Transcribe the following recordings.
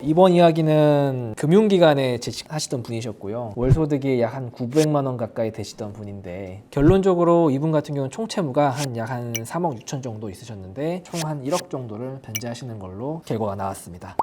이번 이야기는 금융기관에 재직하시던 분이셨고요. 월소득이 약 한 900만 원 가까이 되시던 분인데, 결론적으로 이분 같은 경우는 총 채무가 약 한 3억 6천 정도 있으셨는데 총 한 1억 정도를 변제하시는 걸로 결과가 나왔습니다.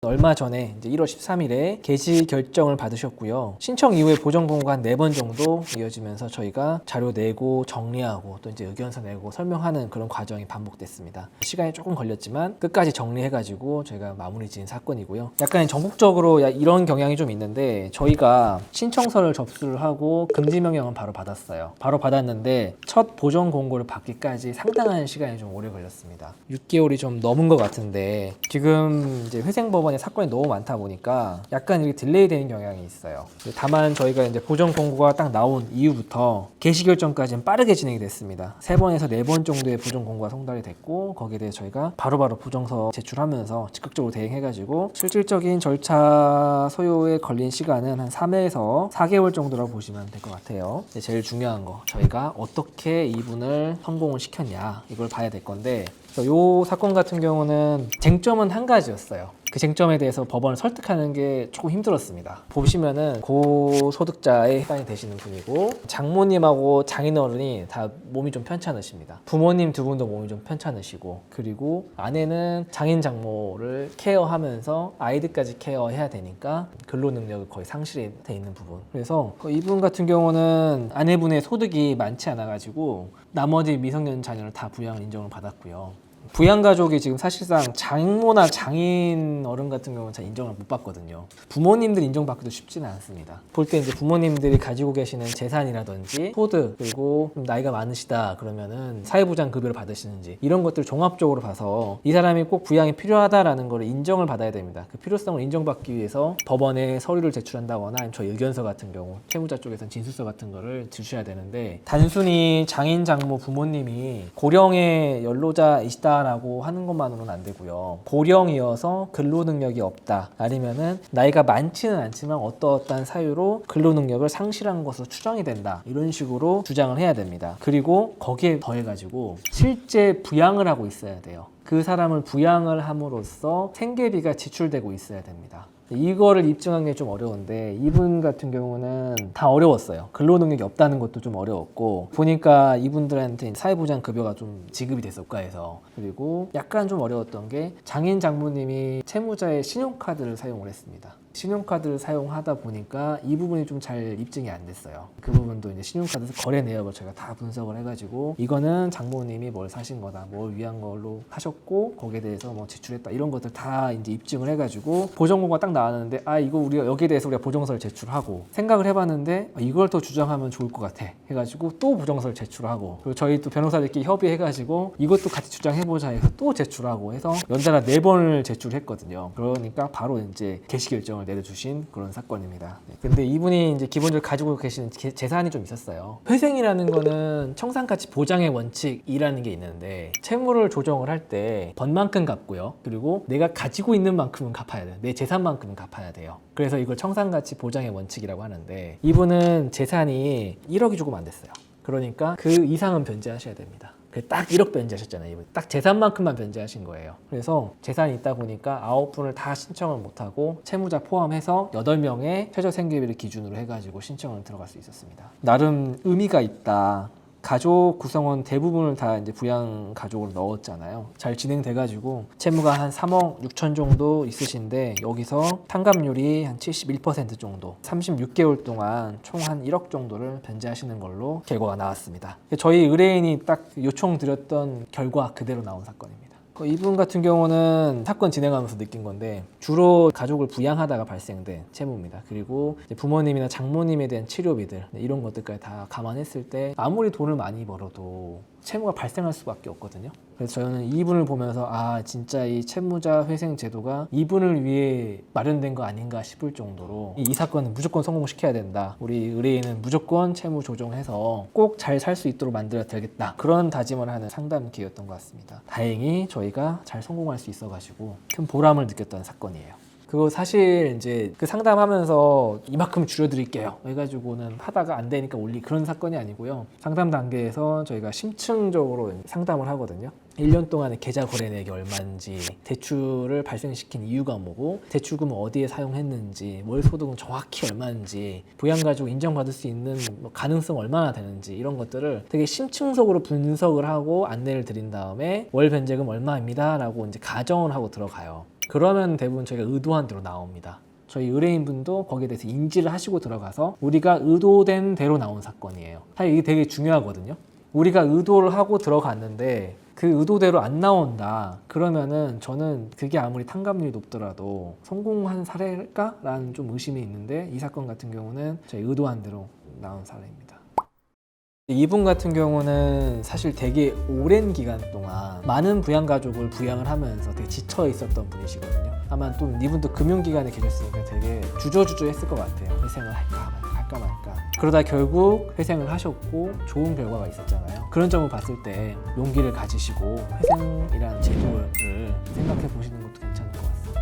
얼마 전에 이제 1월 13일에 개시 결정을 받으셨고요. 신청 이후에 보정 공고가 한 4번 정도 이어지면서 저희가 자료 내고 정리하고 또 이제 의견서 내고 설명하는 그런 과정이 반복됐습니다. 시간이 조금 걸렸지만 끝까지 정리해가지고 저희가 마무리 지은 사건이고요. 약간 전국적으로 이런 경향이 좀 있는데, 저희가 신청서를 접수를 하고 금지 명령은 바로 받았어요. 바로 받았는데 첫 보정 공고를 받기까지 상당한 시간이 좀 오래 걸렸습니다. 6개월이 좀 넘은 것 같은데, 지금 이제 회생법원 사건이 너무 많다 보니까 약간 이게 딜레이 되는 경향이 있어요. 다만 저희가 이제 보정 공고가 딱 나온 이후부터 개시 결정까지는 빠르게 진행이 됐습니다. 3번에서 4번 정도의 보정 공고가 송달이 됐고, 거기에 대해 저희가 바로바로 부정서 제출하면서 적극적으로 대응해가지고 실질적인 절차 소요에 걸린 시간은 한 3에서 4개월 정도라고 보시면 될 것 같아요. 제일 중요한 거, 저희가 어떻게 이분을 성공을 시켰냐, 이걸 봐야 될 건데, 이 사건 같은 경우는 쟁점은 한 가지였어요. 그 쟁점에 대해서 법원을 설득하는 게 조금 힘들었습니다. 보시면은 고소득자에 해당이 되시는 분이고, 장모님하고 장인어른이 다 몸이 좀 편찮으십니다. 부모님 두 분도 몸이 좀 편찮으시고, 그리고 아내는 장인 장모를 케어하면서 아이들까지 케어해야 되니까 근로 능력이 거의 상실이 돼 있는 부분. 그래서 이분 같은 경우는 아내분의 소득이 많지 않아 가지고 나머지 미성년 자녀를 다 부양을 인정을 받았고요. 부양가족이 지금 사실상 장모나 장인 어른 같은 경우는 잘 인정을 못 받거든요. 부모님들 인정받기도 쉽지는 않습니다. 볼 때 이제 부모님들이 가지고 계시는 재산이라든지 소득, 그리고 좀 나이가 많으시다 그러면은 사회보장 급여를 받으시는지, 이런 것들 종합적으로 봐서 이 사람이 꼭 부양이 필요하다라는 걸 인정을 받아야 됩니다. 그 필요성을 인정받기 위해서 법원에 서류를 제출한다거나 아니면 저희 의견서 같은 경우, 채무자 쪽에서는 진술서 같은 거를 주셔야 되는데, 단순히 장인 장모 부모님이 고령의 연로자이시다 라고 하는 것만으로는 안 되고요. 고령이어서 근로 능력이 없다, 아니면은 나이가 많지는 않지만 어떠한 사유로 근로 능력을 상실한 것으로 추정이 된다, 이런 식으로 주장을 해야 됩니다. 그리고 거기에 더해가지고 실제 부양을 하고 있어야 돼요. 그 사람을 부양을 함으로써 생계비가 지출되고 있어야 됩니다. 이거를 입증하는 게 좀 어려운데, 이분 같은 경우는 다 어려웠어요. 근로 능력이 없다는 것도 좀 어려웠고, 보니까 이분들한테 사회보장 급여가 좀 지급이 됐을까 해서. 그리고 약간 좀 어려웠던 게, 장인 장모님이 채무자의 신용카드를 사용을 했습니다. 신용카드를 사용하다 보니까 이 부분이 좀 잘 입증이 안 됐어요. 그 부분도 이제 신용카드 거래 내역을 제가 다 분석을 해가지고, 이거는 장모님이 뭘 사신 거다, 뭘 위한 걸로 하셨고, 거기에 대해서 뭐 제출했다, 이런 것들 다 이제 입증을 해가지고 보정공고가 딱 나왔는데, 이거 우리가 여기에 대해서 우리가 보정서를 제출하고, 생각을 해봤는데 이걸 더 주장하면 좋을 것 같아 해가지고 또 보정서를 제출하고, 그리고 저희 또 변호사들끼리 협의해가지고 이것도 같이 주장해보자 해서 또 제출하고 해서 연달아 4번을 제출했거든요. 그러니까 바로 이제 개시 결정을 내려주신 그런 사건입니다. 근데 이분이 이제 기본적으로 가지고 계시는 재산이 좀 있었어요. 회생이라는 거는 청산가치 보장의 원칙이라는 게 있는데, 채무를 조정을 할 때 번만큼 갚고요. 그리고 내가 가지고 있는 만큼은 갚아야 돼요. 내 재산만큼은 갚아야 돼요. 그래서 이걸 청산가치 보장의 원칙이라고 하는데, 이분은 재산이 1억이 조금 안 됐어요. 그러니까 그 이상은 변제하셔야 됩니다. 딱 1억 변제하셨잖아요. 딱 재산만큼만 변제하신 거예요. 그래서 재산이 있다 보니까 9분을 다 신청을 못하고, 채무자 포함해서 8명의 최저 생계비를 기준으로 해가지고 신청을 들어갈 수 있었습니다. 나름 의미가 있다. 가족 구성원 대부분을 다 이제 부양 가족으로 넣었잖아요. 잘 진행돼가지고 채무가 한 3억 6천 정도 있으신데, 여기서 탕감률이 한 71% 정도, 36개월 동안 총 한 1억 정도를 변제하시는 걸로 결과가 나왔습니다. 저희 의뢰인이 딱 요청 드렸던 결과 그대로 나온 사건입니다. 이분 같은 경우는 사건 진행하면서 느낀 건데, 주로 가족을 부양하다가 발생된 채무입니다. 그리고 부모님이나 장모님에 대한 치료비들, 이런 것들까지 다 감안했을 때 아무리 돈을 많이 벌어도 채무가 발생할 수밖에 없거든요. 그래서 저는 이분을 보면서 진짜 이 채무자 회생 제도가 이분을 위해 마련된 거 아닌가 싶을 정도로, 이 사건은 무조건 성공시켜야 된다, 우리 의뢰인은 무조건 채무 조정해서 꼭 잘 살 수 있도록 만들어야 되겠다, 그런 다짐을 하는 상담기였던 것 같습니다. 다행히 저희가 잘 성공할 수 있어가지고 큰 보람을 느꼈던 사건이에요. 그거 사실 이제 그 상담하면서 이만큼 줄여드릴게요 해가지고는 하다가 안 되니까 그런 사건이 아니고요. 상담 단계에서 저희가 심층적으로 상담을 하거든요. 1년 동안의 계좌 거래내역이 얼마인지, 대출을 발생시킨 이유가 뭐고, 대출금을 어디에 사용했는지, 월 소득은 정확히 얼마인지, 부양가족 인정받을 수 있는 가능성 얼마나 되는지 이런 것들을 되게 심층적으로 분석을 하고 안내를 드린 다음에 월 변제금 얼마입니다 라고 이제 가정을 하고 들어가요. 그러면 대부분 저희가 의도한 대로 나옵니다. 저희 의뢰인분도 거기에 대해서 인지를 하시고 들어가서 우리가 의도된 대로 나온 사건이에요. 사실 이게 되게 중요하거든요. 우리가 의도를 하고 들어갔는데 그 의도대로 안 나온다 그러면은 저는 그게 아무리 탕감률이 높더라도 성공한 사례일까? 라는 좀 의심이 있는데, 이 사건 같은 경우는 저희 의도한 대로 나온 사례입니다. 이분 같은 경우는 사실 되게 오랜 기간 동안 많은 부양가족을 부양을 하면서 되게 지쳐 있었던 분이시거든요. 아마 또 이분도 금융기관에 계셨으니까 되게 주저주저 했을 것 같아요. 회생을 할까 말까. 그러다 결국 회생을 하셨고 좋은 결과가 있었잖아요. 그런 점을 봤을 때 용기를 가지시고 회생이라는 제도를 생각해 보시는 것도 괜찮을 것 같습니다.